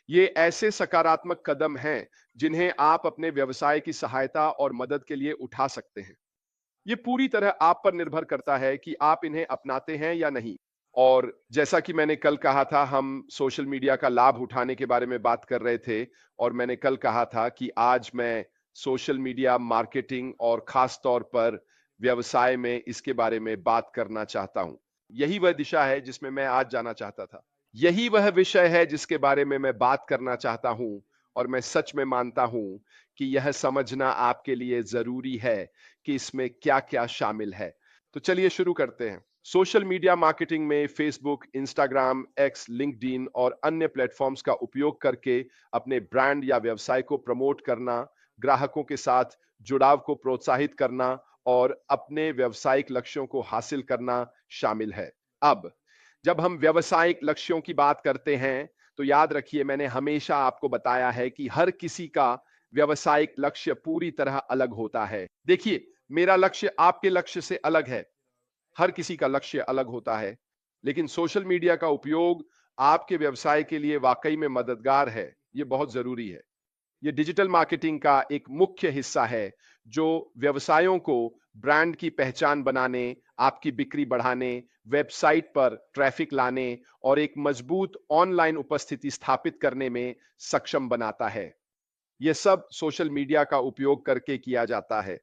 ये ऐसे सकारात्मक कदम हैं जिन्हें आप अपने व्यवसाय की सहायता और मदद के लिए उठा सकते हैं। ये पूरी तरह आप पर निर्भर करता है कि आप इन्हें अपनाते हैं या नहीं। और जैसा कि मैंने कल कहा था, हम सोशल मीडिया का लाभ उठाने के बारे में बात कर रहे थे और मैंने कल कहा था कि आज मैं सोशल मीडिया मार्केटिंग और खास तौर पर व्यवसाय में इसके बारे में बात करना चाहता हूं। यही वह दिशा है जिसमें मैं आज जाना चाहता था। यही वह विषय है जिसके बारे में मैं बात करना चाहता हूं और मैं सच में मानता हूं कि यह समझना आपके लिए जरूरी है कि इसमें क्या-क्या शामिल है। तो चलिए शुरू करते हैं। सोशल मीडिया मार्केटिंग में फेसबुक, इंस्टाग्राम, एक्स, लिंक्डइन और अन्य प्लेटफॉर्म्स का उपयोग करके अपने ब्रांड या व्यवसाय को प्रमोट करना, ग्राहकों के साथ जुड़ाव को प्रोत्साहित करना और अपने व्यावसायिक लक्ष्यों को हासिल करना शामिल है। अब जब हम व्यावसायिक लक्ष्यों की बात करते हैं, तो याद रखिए मैंने हमेशा आपको बताया है कि हर किसी का व्यावसायिक लक्ष्य पूरी तरह अलग होता है। देखिए, मेरा लक्ष्य आपके लक्ष्य से अलग है। हर किसी का लक्ष्य अलग होता है, लेकिन सोशल मीडिया का उपयोग आपके व्यवसाय के लिए वाकई में मददगार है। ये बहुत जरूरी है। ये डिजिटल मार्केटिंग का एक मुख्य हिस्सा है जो व्यवसायों को ब्रांड की पहचान बनाने, आपकी बिक्री बढ़ाने, वेबसाइट पर ट्रैफिक लाने और एक मजबूत ऑनलाइन उपस्थिति स्थापित करने में सक्षम बनाता है। यह सब सोशल मीडिया का उपयोग करके किया जाता है।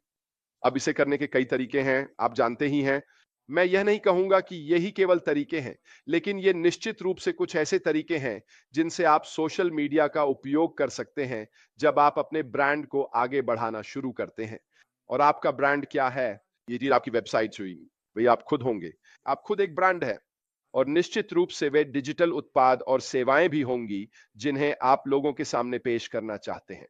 अब इसे करने के कई तरीके हैं, आप जानते ही हैं। मैं यह नहीं कहूंगा कि यही केवल तरीके हैं, लेकिन ये निश्चित रूप से कुछ ऐसे तरीके हैं जिनसे आप सोशल मीडिया का उपयोग कर सकते हैं जब आप अपने ब्रांड को आगे बढ़ाना शुरू करते हैं। और आपका ब्रांड क्या है? ये चीज आपकी वेबसाइट हुई, वही आप खुद होंगे। आप खुद एक ब्रांड है और निश्चित रूप से वे डिजिटल उत्पाद और सेवाएं भी होंगी जिन्हें आप लोगों के सामने पेश करना चाहते हैं।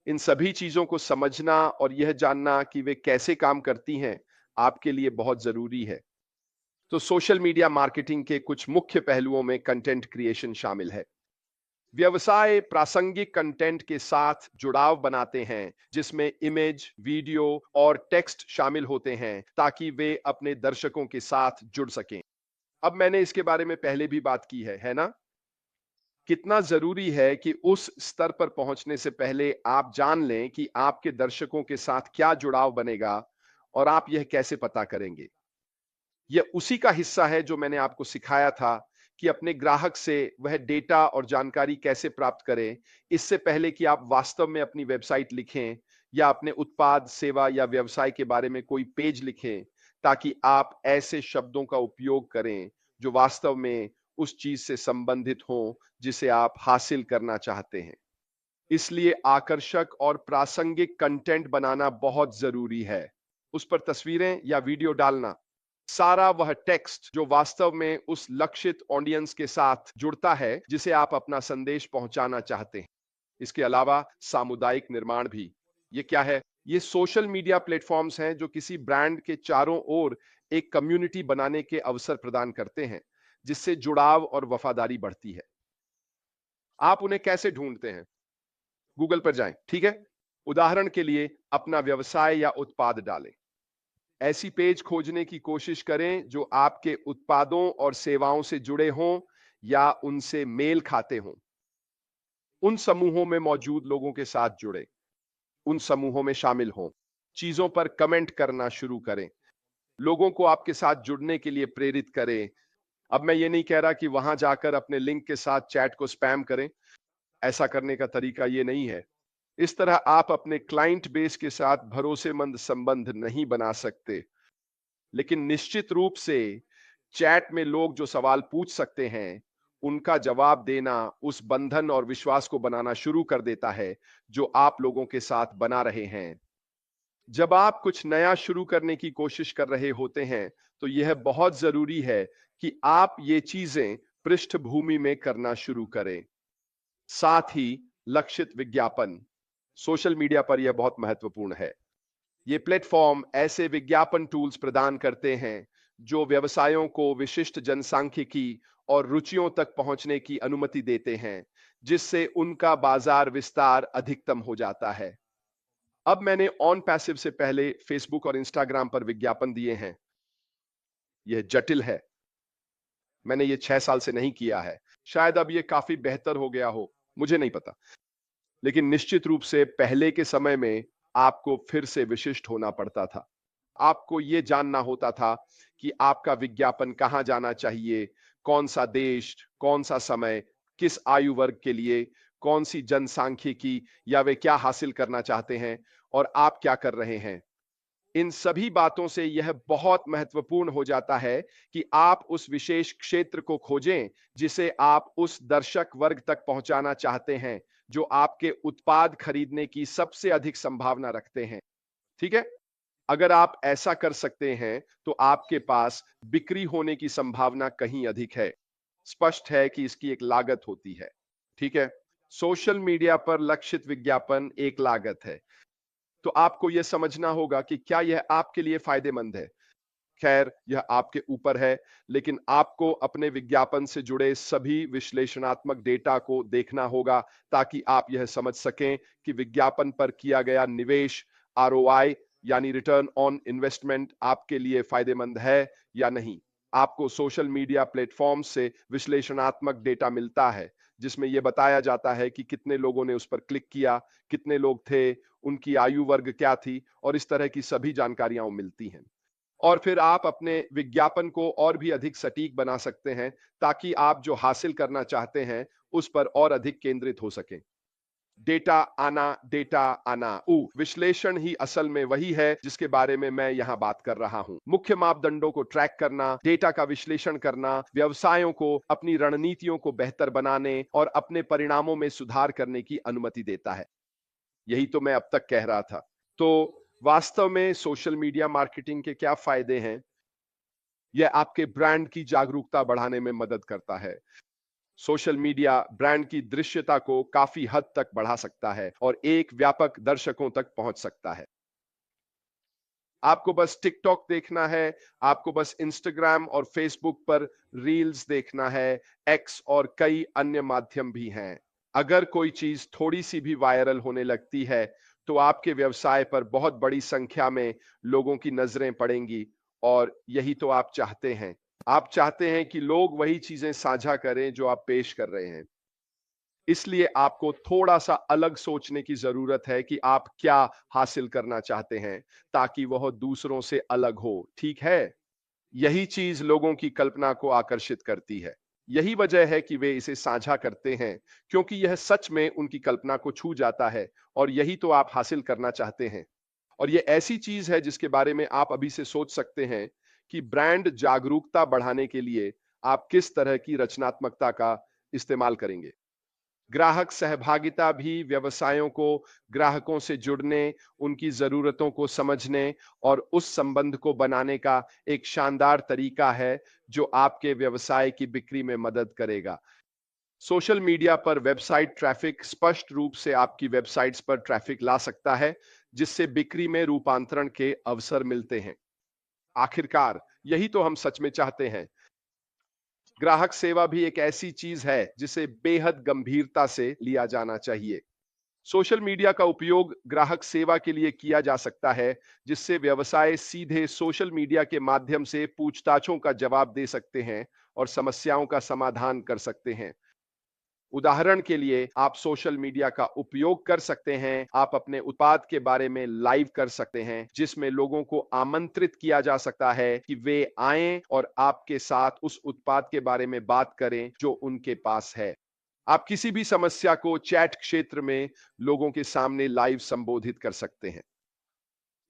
इन सभी चीजों को समझना और यह जानना कि वे कैसे काम करती हैं, आपके लिए बहुत जरूरी है। तो सोशल मीडिया मार्केटिंग के कुछ मुख्य पहलुओं में कंटेंट क्रिएशन शामिल है। व्यवसाय प्रासंगिक कंटेंट के साथ जुड़ाव बनाते हैं जिसमें इमेज, वीडियो और टेक्स्ट शामिल होते हैं ताकि वे अपने दर्शकों के साथ जुड़ सकें। अब मैंने इसके बारे में पहले भी बात की है ना? कितना जरूरी है कि उस स्तर पर पहुंचने से पहले आप जान लें कि आपके दर्शकों के साथ क्या जुड़ाव बनेगा और आप यह कैसे पता करेंगे। यह उसी का हिस्सा है जो मैंने आपको सिखाया था कि अपने ग्राहक से वह डेटा और जानकारी कैसे प्राप्त करें इससे पहले कि आप वास्तव में अपनी वेबसाइट लिखें या अपने उत्पाद, सेवा या व्यवसाय के बारे में कोई पेज लिखें, ताकि आप ऐसे शब्दों का उपयोग करें जो वास्तव में उस चीज से संबंधित हों जिसे आप हासिल करना चाहते हैं। इसलिए आकर्षक और प्रासंगिक कंटेंट बनाना बहुत जरूरी है। उस पर तस्वीरें या वीडियो डालना, सारा वह टेक्स्ट जो वास्तव में उस लक्षित ऑडियंस के साथ जुड़ता है जिसे आप अपना संदेश पहुंचाना चाहते हैं। इसके अलावा सामुदायिक निर्माण भी। ये क्या है? ये सोशल मीडिया प्लेटफॉर्म्स हैं जो किसी ब्रांड के चारों ओर एक कम्युनिटी बनाने के अवसर प्रदान करते हैं, जिससे जुड़ाव और वफादारी बढ़ती है। आप उन्हें कैसे ढूंढते हैं? गूगल पर जाएं, ठीक है? उदाहरण के लिए अपना व्यवसाय या उत्पाद डालें। ऐसी पेज खोजने की कोशिश करें जो आपके उत्पादों और सेवाओं से जुड़े हों या उनसे मेल खाते हों। उन समूहों में मौजूद लोगों के साथ जुड़ें, उन समूहों में शामिल हों, चीजों पर कमेंट करना शुरू करें, लोगों को आपके साथ जुड़ने के लिए प्रेरित करें। अब मैं ये नहीं कह रहा कि वहां जाकर अपने लिंक के साथ चैट को स्पैम करें, ऐसा करने का तरीका ये नहीं है। इस तरह आप अपने क्लाइंट बेस के साथ भरोसेमंद संबंध नहीं बना सकते। लेकिन निश्चित रूप से चैट में लोग जो सवाल पूछ सकते हैं, उनका जवाब देना उस बंधन और विश्वास को बनाना शुरू कर देता है जो आप लोगों के साथ बना रहे हैं। जब आप कुछ नया शुरू करने की कोशिश कर रहे होते हैं, तो यह बहुत जरूरी है कि आप ये चीजें पृष्ठभूमि में करना शुरू करें। साथ ही लक्षित विज्ञापन, सोशल मीडिया पर यह बहुत महत्वपूर्ण है। ये प्लेटफॉर्म ऐसे विज्ञापन टूल्स प्रदान करते हैं जो व्यवसायों को विशिष्ट जनसांख्यिकी और रुचियों तक पहुंचने की अनुमति देते हैं, जिससे उनका बाजार विस्तार अधिकतम हो जाता है। अब मैंने ऑन पैसिव से पहले फेसबुक और इंस्टाग्राम पर विज्ञापन दिए हैं। यह जटिल है, मैंने ये 6 साल से नहीं किया है। शायद अब ये काफी बेहतर हो गया हो, मुझे नहीं पता। लेकिन निश्चित रूप से पहले के समय में आपको फिर से विशिष्ट होना पड़ता था। आपको ये जानना होता था कि आपका विज्ञापन कहाँ जाना चाहिए, कौन-सा देश, कौन-सा समय, किस आयु वर्ग के लिए, कौन-सी जनसांख्यिकी या वे क्या हासिल करना चाहते हैं और आप क्या कर रहे हैं। इन सभी बातों से यह बहुत महत्वपूर्ण हो जाता है कि आप उस विशेष क्षेत्र को खोजें जिसे आप उस दर्शक वर्ग तक पहुंचाना चाहते हैं जो आपके उत्पाद खरीदने की सबसे अधिक संभावना रखते हैं। ठीक है? अगर आप ऐसा कर सकते हैं तो आपके पास बिक्री होने की संभावना कहीं अधिक है। स्पष्ट है कि इसकी एक लागत होती है। ठीक है? सोशल मीडिया पर लक्षित विज्ञापन एक लागत है। तो आपको यह समझना होगा कि क्या यह आपके लिए फायदेमंद है। खैर, यह आपके ऊपर है, लेकिन आपको अपने विज्ञापन से जुड़े सभी विश्लेषणात्मक डेटा को देखना होगा ताकि आप यह समझ सकें कि विज्ञापन पर किया गया निवेश आरओआई यानी रिटर्न ऑन इन्वेस्टमेंट आपके लिए फायदेमंद है या नहीं। आपको सोशल मीडिया प्लेटफॉर्म से विश्लेषणात्मक डेटा मिलता है जिसमें यह बताया जाता है कि कितने लोगों ने उस पर क्लिक किया, कितने लोग थे, उनकी आयु वर्ग क्या थी और इस तरह की सभी जानकारियां मिलती हैं। और फिर आप अपने विज्ञापन को और भी अधिक सटीक बना सकते हैं ताकि आप जो हासिल करना चाहते हैं उस पर और अधिक केंद्रित हो सकें। डेटा आना विश्लेषण ही असल में वही है जिसके बारे में मैं यहां बात कर रहा हूं। मुख्य मापदंडों को ट्रैक करना, डेटा का विश्लेषण करना, व्यवसायों को अपनी रणनीतियों को बेहतर बनाने और अपने परिणामों में सुधार करने की अनुमति देता है। यही तो मैं अब तक कह रहा था। तो वास्तव में सोशल मीडिया मार्केटिंग के क्या फायदे हैं? यह आपके ब्रांड की जागरूकता बढ़ाने में मदद करता है। सोशल मीडिया ब्रांड की दृश्यता को काफी हद तक बढ़ा सकता है और एक व्यापक दर्शकों तक पहुंच सकता है। आपको बस टिकटॉक देखना है, आपको बस इंस्टाग्राम और फेसबुक पर रील्स देखना है, एक्स और कई अन्य माध्यम भी हैं। अगर कोई चीज थोड़ी सी भी वायरल होने लगती है तो आपके व्यवसाय पर बहुत बड़ी संख्या में लोगों की नजरें पड़ेंगी और यही तो आप चाहते हैं। आप चाहते हैं कि लोग वही चीजें साझा करें जो आप पेश कर रहे हैं। इसलिए आपको थोड़ा सा अलग सोचने की जरूरत है कि आप क्या हासिल करना चाहते हैं ताकि वह दूसरों से अलग हो। ठीक है? यही चीज लोगों की कल्पना को आकर्षित करती है। यही वजह है कि वे इसे साझा करते हैं क्योंकि यह सच में उनकी कल्पना को छू जाता है और यही तो आप हासिल करना चाहते हैं। और यह ऐसी चीज है जिसके बारे में आप अभी से सोच सकते हैं कि ब्रांड जागरूकता बढ़ाने के लिए आप किस तरह की रचनात्मकता का इस्तेमाल करेंगे। ग्राहक सहभागिता भी व्यवसायों को ग्राहकों से जुड़ने, उनकी जरूरतों को समझने और उस संबंध को बनाने का एक शानदार तरीका है जो आपके व्यवसाय की बिक्री में मदद करेगा। सोशल मीडिया पर वेबसाइट ट्रैफिक स्पष्ट रूप से आपकी वेबसाइट्स पर ट्रैफिक ला सकता है जिससे बिक्री में रूपांतरण के अवसर मिलते हैं। आखिरकार यही तो हम सच में चाहते हैं। ग्राहक सेवा भी एक ऐसी चीज है जिसे बेहद गंभीरता से लिया जाना चाहिए। सोशल मीडिया का उपयोग ग्राहक सेवा के लिए किया जा सकता है जिससे व्यवसाय सीधे सोशल मीडिया के माध्यम से पूछताछों का जवाब दे सकते हैं और समस्याओं का समाधान कर सकते हैं। उदाहरण के लिए आप सोशल मीडिया का उपयोग कर सकते हैं, आप अपने उत्पाद के बारे में लाइव कर सकते हैं जिसमें लोगों को आमंत्रित किया जा सकता है कि वे आएं और आपके साथ उस उत्पाद के बारे में बात करें जो उनके पास है। आप किसी भी समस्या को चैट क्षेत्र में लोगों के सामने लाइव संबोधित कर सकते हैं।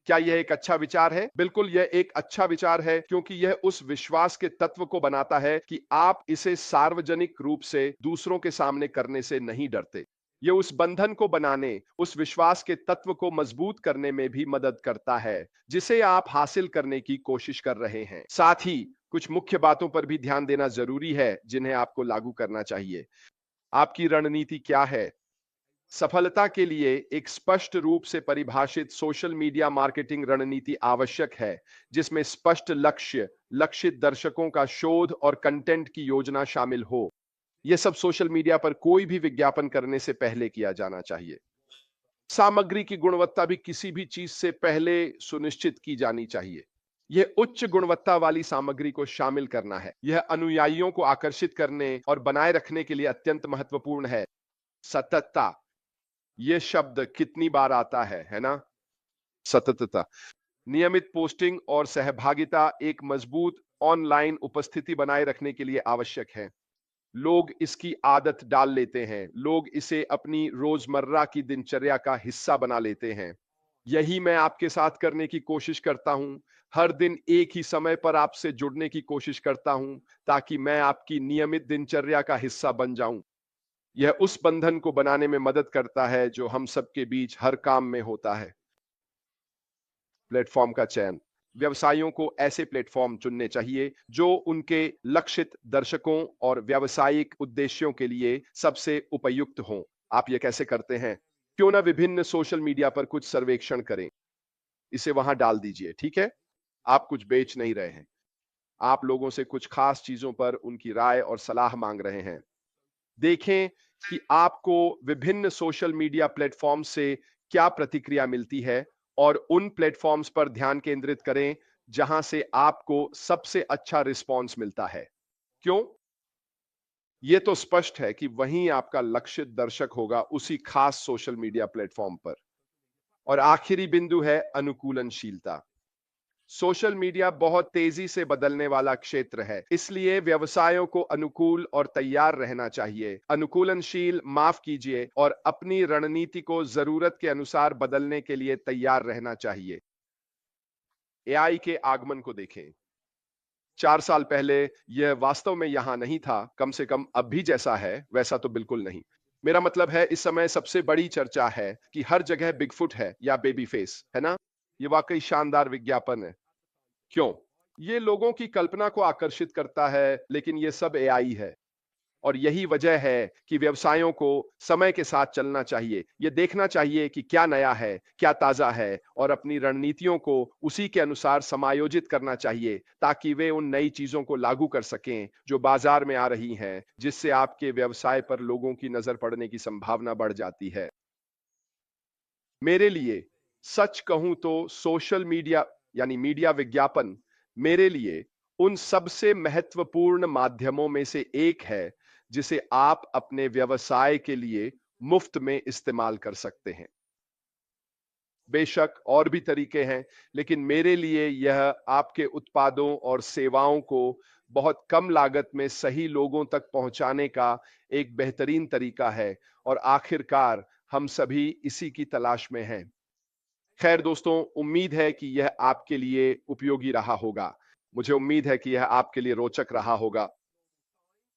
क्या यह एक अच्छा विचार है? बिल्कुल, यह एक अच्छा विचार है क्योंकि यह उस विश्वास के तत्व को बनाता है कि आप इसे सार्वजनिक रूप से दूसरों के सामने करने से नहीं डरते। यह उस बंधन को बनाने, उस विश्वास के तत्व को मजबूत करने में भी मदद करता है, जिसे आप हासिल करने की कोशिश कर रहे हैं। साथ ही कुछ मुख्य बातों पर भी ध्यान देना जरूरी है जिन्हें आपको लागू करना चाहिए। आपकी रणनीति क्या है? सफलता के लिए एक स्पष्ट रूप से परिभाषित सोशल मीडिया मार्केटिंग रणनीति आवश्यक है जिसमें स्पष्ट लक्ष्य, लक्षित दर्शकों का शोध और कंटेंट की योजना शामिल हो। यह सब सोशल मीडिया पर कोई भी विज्ञापन करने से पहले किया जाना चाहिए। सामग्री की गुणवत्ता भी किसी भी चीज से पहले सुनिश्चित की जानी चाहिए। यह उच्च गुणवत्ता वाली सामग्री को शामिल करना है। यह अनुयायियों को आकर्षित करने और बनाए रखने के लिए अत्यंत महत्वपूर्ण है। सततता, ये शब्द कितनी बार आता है ना? सततता। नियमित पोस्टिंग और सहभागिता एक मजबूत ऑनलाइन उपस्थिति बनाए रखने के लिए आवश्यक है। लोग इसकी आदत डाल लेते हैं, लोग इसे अपनी रोजमर्रा की दिनचर्या का हिस्सा बना लेते हैं। यही मैं आपके साथ करने की कोशिश करता हूं। हर दिन एक ही समय पर आपसे जुड़ने की कोशिश करता हूं, ताकि मैं आपकी नियमित दिनचर्या का हिस्सा बन जाऊं। यह उस बंधन को बनाने में मदद करता है जो हम सबके बीच हर काम में होता है। प्लेटफॉर्म का चयन। व्यवसायों को ऐसे प्लेटफॉर्म चुनने चाहिए जो उनके लक्षित दर्शकों और व्यावसायिक उद्देश्यों के लिए सबसे उपयुक्त हों। आप ये कैसे करते हैं? क्यों ना विभिन्न सोशल मीडिया पर कुछ सर्वेक्षण करें, इसे वहां डाल दीजिए, ठीक है? आप कुछ बेच नहीं रहे हैं, आप लोगों से कुछ खास चीजों पर उनकी राय और सलाह मांग रहे हैं। देखें कि आपको विभिन्न सोशल मीडिया प्लेटफॉर्म से क्या प्रतिक्रिया मिलती है और उन प्लेटफॉर्म्स पर ध्यान केंद्रित करें जहां से आपको सबसे अच्छा रिस्पॉन्स मिलता है। क्यों? यह तो स्पष्ट है कि वहीं आपका लक्षित दर्शक होगा, उसी खास सोशल मीडिया प्लेटफॉर्म पर। और आखिरी बिंदु है अनुकूलनशीलता। सोशल मीडिया बहुत तेजी से बदलने वाला क्षेत्र है, इसलिए व्यवसायों को अनुकूल और तैयार रहना चाहिए। अनुकूलनशील, माफ कीजिए, और अपनी रणनीति को जरूरत के अनुसार बदलने के लिए तैयार रहना चाहिए। एआई के आगमन को देखें। 4 साल पहले यह वास्तव में यहां नहीं था, कम से कम अब भी जैसा है वैसा तो बिल्कुल नहीं। मेरा मतलब है, इस समय सबसे बड़ी चर्चा है कि हर जगह बिगफुट है या बेबी फेस, है ना? ये वाकई शानदार विज्ञापन है। क्यों? ये लोगों की कल्पना को आकर्षित करता है, लेकिन ये सब एआई है। और यही वजह है कि व्यवसायों को समय के साथ चलना चाहिए। ये देखना चाहिए कि क्या नया है, क्या ताजा है, और अपनी रणनीतियों को उसी के अनुसार समायोजित करना चाहिए, ताकि वे उन नई चीजों को लागू कर सकें जो बाजार में आ रही हैं, जिससे आपके व्यवसाय पर लोगों की नजर पड़ने की संभावना बढ़ जाती है। मेरे लिए सच कहूं तो सोशल मीडिया यानी मीडिया विज्ञापन मेरे लिए उन सबसे महत्वपूर्ण माध्यमों में से एक है जिसे आप अपने व्यवसाय के लिए मुफ्त में इस्तेमाल कर सकते हैं। बेशक और भी तरीके हैं, लेकिन मेरे लिए यह आपके उत्पादों और सेवाओं को बहुत कम लागत में सही लोगों तक पहुंचाने का एक बेहतरीन तरीका है, और आखिरकार हम सभी इसी की तलाश में हैं। खैर दोस्तों, उम्मीद है कि यह आपके लिए उपयोगी रहा होगा। मुझे उम्मीद है कि यह आपके लिए रोचक रहा होगा।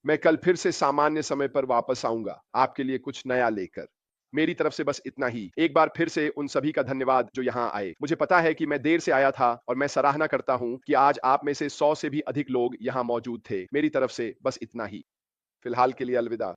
मैं कल फिर से सामान्य समय पर वापस आऊंगा, आपके लिए कुछ नया लेकर। मेरी तरफ से बस इतना ही। एक बार फिर से उन सभी का धन्यवाद जो यहाँ आए। मुझे पता है कि मैं देर से आया था, और मैं सराहना करता हूं कि आज आप में से 100 से भी अधिक लोग यहाँ मौजूद थे। मेरी तरफ से बस इतना ही। फिलहाल के लिए अलविदा।